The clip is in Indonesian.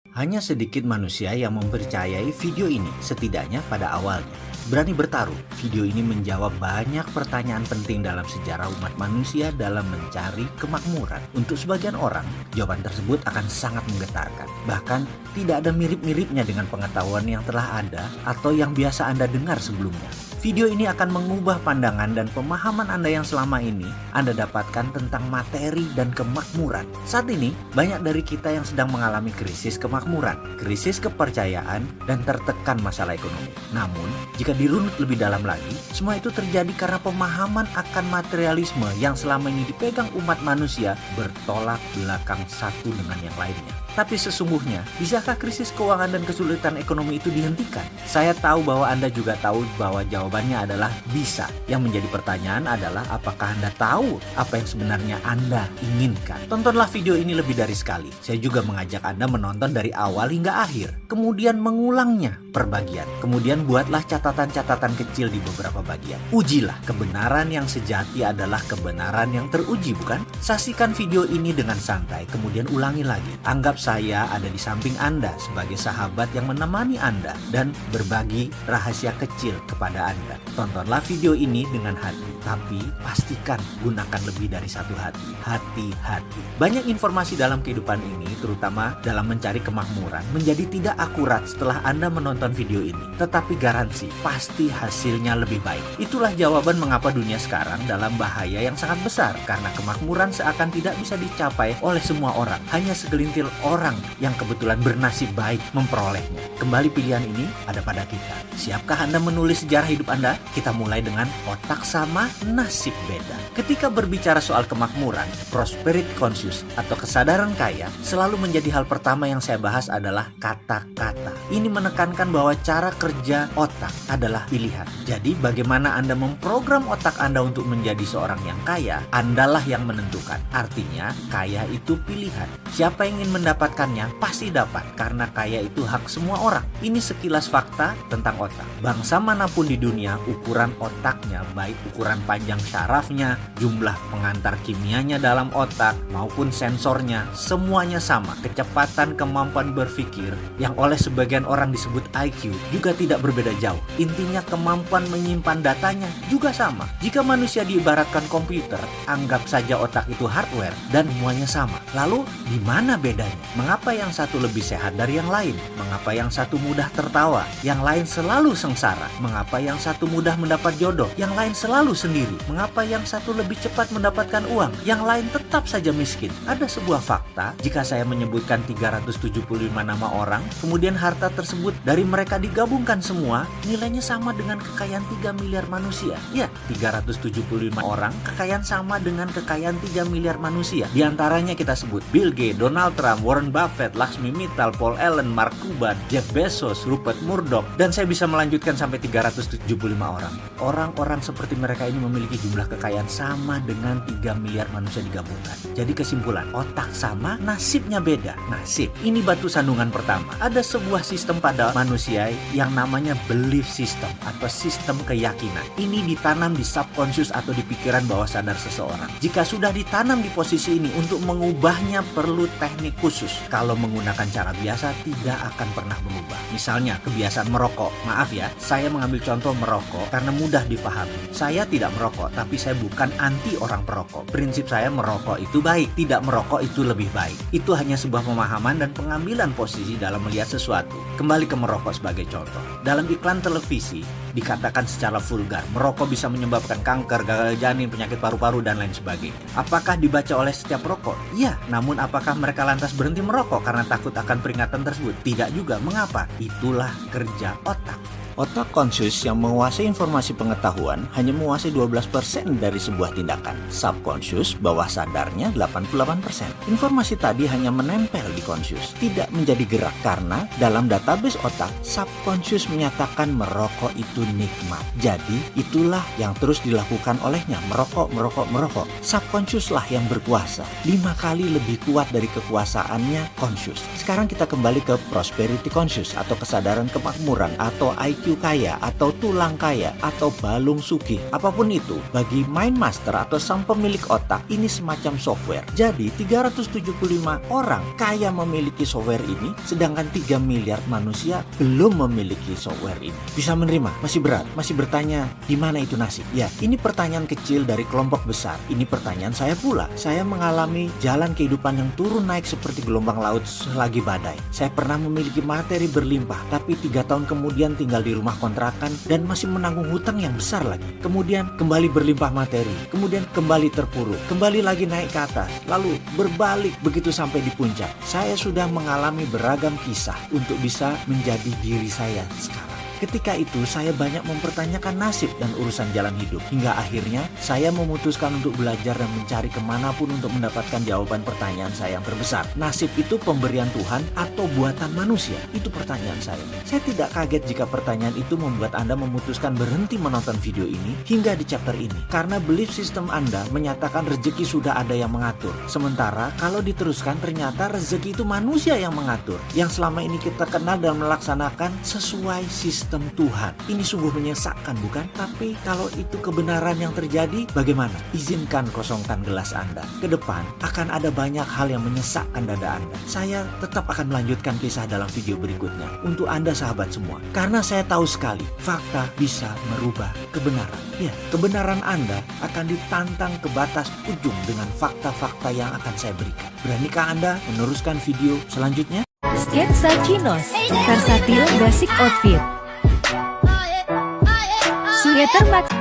Hanya sedikit manusia yang mempercayai video ini, setidaknya pada awalnya. Berani bertaruh, video ini menjawab banyak pertanyaan penting dalam sejarah umat manusia dalam mencari kemakmuran. Untuk sebagian orang, jawaban tersebut akan sangat menggetarkan. Bahkan, tidak ada mirip-miripnya dengan pengetahuan yang telah ada atau yang biasa Anda dengar sebelumnya. Video ini akan mengubah pandangan dan pemahaman Anda yang selama ini Anda dapatkan tentang materi dan kemakmuran. Saat ini, banyak dari kita yang sedang mengalami krisis kemakmuran, krisis kepercayaan, dan tertekan masalah ekonomi. Namun, jika dirunut lebih dalam lagi, semua itu terjadi karena pemahaman akan materialisme yang selama ini dipegang umat manusia bertolak belakang satu dengan yang lainnya. Tapi sesungguhnya, bisakah krisis keuangan dan kesulitan ekonomi itu dihentikan? Saya tahu bahwa Anda juga tahu bahwa jawabannya adalah bisa. Yang menjadi pertanyaan adalah apakah Anda tahu apa yang sebenarnya Anda inginkan? Tontonlah video ini lebih dari sekali. Saya juga mengajak Anda menonton dari awal hingga akhir. Kemudian mengulangnya per bagian. Kemudian buatlah catatan-catatan kecil di beberapa bagian. Ujilah, kebenaran yang sejati adalah kebenaran yang teruji, bukan? Saksikan video ini dengan santai, kemudian ulangi lagi. Anggap saya ada di samping Anda sebagai sahabat yang menemani Anda dan berbagi rahasia kecil kepada Anda. Tontonlah video ini dengan hati, tapi pastikan gunakan lebih dari satu hati. Hati-hati. Banyak informasi dalam kehidupan ini, terutama dalam mencari kemakmuran, menjadi tidak akurat setelah Anda menonton video ini. Tetapi garansi, pasti hasilnya lebih baik. Itulah jawaban mengapa dunia sekarang dalam bahaya yang sangat besar, karena kemakmuran seakan tidak bisa dicapai oleh semua orang. Hanya segelintir orang yang kebetulan bernasib baik memperolehnya. Kembali pilihan ini ada pada kita. Siapkah Anda menulis sejarah hidup Anda? Kita mulai dengan otak sama, nasib beda. Ketika berbicara soal kemakmuran, prosperity conscious atau kesadaran kaya, selalu menjadi hal pertama yang saya bahas adalah kata-kata. Ini menekankan bahwa cara kerja otak adalah pilihan. Jadi bagaimana Anda memprogram otak Anda untuk menjadi seorang yang kaya, Andalah yang menentukan. Artinya, kaya itu pilihan. Siapa yang ingin mendapatkannya pasti dapat, karena kaya itu hak semua orang. Ini sekilas fakta tentang otak. Bangsa manapun di dunia, ukuran otaknya, baik ukuran panjang syarafnya, jumlah pengantar kimianya dalam otak, maupun sensornya, semuanya sama. Kecepatan kemampuan berpikir yang oleh sebagian orang disebut IQ juga tidak berbeda jauh. Intinya kemampuan menyimpan datanya juga sama. Jika manusia diibaratkan komputer, anggap saja otak itu hardware dan semuanya sama. Lalu di mana bedanya? Mengapa yang satu lebih sehat dari yang lain? Mengapa yang satu mudah tertawa, yang lain selalu sengsara? Mengapa yang satu mudah mendapat jodoh, yang lain selalu sendiri? Mengapa yang satu lebih cepat mendapatkan uang, yang lain tetap saja miskin? Ada sebuah fakta, jika saya menyebutkan 375 nama orang, kemudian harta tersebut dari mereka digabungkan semua, nilainya sama dengan kekayaan 3 miliar manusia. Ya, 375 orang, kekayaan sama dengan kekayaan 3 miliar manusia. Di antaranya kita sebut Bill Gates, Donald Trump, Warren Buffett, Laxmi Mittal, Paul Allen, Mark Cuban, Jeff Bezos, Rupert Murdoch, dan saya bisa melanjutkan sampai 375 orang. Orang-orang seperti mereka ini memiliki jumlah kekayaan sama dengan 3 miliar manusia digabungkan. Jadi kesimpulan, otak sama, nasibnya beda. Nasib, ini batu sandungan pertama. Ada sebuah sistem pada manusia yang namanya belief system atau sistem keyakinan. Ini ditanam di subconscious atau di pikiran bawah sadar seseorang. Jika sudah ditanam di posisi ini, untuk mengubahnya perlu teknik khusus. Kalau menggunakan cara biasa tidak akan pernah berubah. Misalnya kebiasaan merokok. Maaf ya, saya mengambil contoh merokok karena mudah dipahami. Saya tidak merokok, tapi saya bukan anti orang perokok. Prinsip saya merokok itu baik, tidak merokok itu lebih baik. Itu hanya sebuah pemahaman dan pengambilan posisi dalam melihat sesuatu. Kembali ke merokok sebagai contoh. Dalam iklan televisi, dikatakan secara vulgar, merokok bisa menyebabkan kanker, gagal janin, penyakit paru-paru, dan lain sebagainya. Apakah dibaca oleh setiap perokok? Ya, namun apakah mereka lantas berhenti merokok karena takut akan peringatan tersebut? Tidak juga. Mengapa? Itulah kerja otak. Otak conscious yang menguasai informasi pengetahuan hanya menguasai 12% dari sebuah tindakan. Subconscious, bawah sadarnya 88%. Informasi tadi hanya menempel di conscious, tidak menjadi gerak karena dalam database otak, subconscious menyatakan merokok itu nikmat. Jadi, itulah yang terus dilakukan olehnya, merokok. Subconscious lah yang berkuasa, 5 kali lebih kuat dari kekuasaannya conscious. Sekarang kita kembali ke prosperity conscious atau kesadaran kemakmuran atau IQ tisu kaya atau tulang kaya atau balung sugih, apapun itu, bagi Mindmaster atau sang pemilik otak, ini semacam software. Jadi 375 orang kaya memiliki software ini, sedangkan 3 miliar manusia belum memiliki software ini. Bisa menerima? Masih berat? Masih bertanya, di mana itu nasib? Ya, ini pertanyaan kecil dari kelompok besar. Ini pertanyaan saya pula. Saya mengalami jalan kehidupan yang turun naik seperti gelombang laut selagi badai. Saya pernah memiliki materi berlimpah, tapi 3 tahun kemudian tinggal di rumah kontrakan dan masih menanggung hutang yang besar lagi. Kemudian kembali berlimpah materi, kemudian kembali terpuruk, kembali lagi naik ke atas, lalu berbalik begitu sampai di puncak. Saya sudah mengalami beragam kisah untuk bisa menjadi diri saya sekarang. Ketika itu saya banyak mempertanyakan nasib dan urusan jalan hidup. Hingga akhirnya saya memutuskan untuk belajar dan mencari kemanapun untuk mendapatkan jawaban pertanyaan saya yang terbesar. Nasib itu pemberian Tuhan atau buatan manusia? Itu pertanyaan saya. Saya tidak kaget jika pertanyaan itu membuat Anda memutuskan berhenti menonton video ini hingga di chapter ini. Karena belief system Anda menyatakan rezeki sudah ada yang mengatur. Sementara kalau diteruskan ternyata rezeki itu manusia yang mengatur. Yang selama ini kita kenal dan melaksanakan sesuai sistem Tuhan. Ini sungguh menyesakkan, bukan? Tapi kalau itu kebenaran yang terjadi, bagaimana? Izinkan kosongkan gelas Anda. Ke depan akan ada banyak hal yang menyesakkan dada Anda. Saya tetap akan melanjutkan kisah dalam video berikutnya untuk Anda sahabat semua. Karena saya tahu sekali, fakta bisa merubah kebenaran. Ya, kebenaran Anda akan ditantang ke batas ujung dengan fakta-fakta yang akan saya berikan. Beranikah Anda meneruskan video selanjutnya? Sketsa Chinos, Versatil Basic Outfit. Sweater Max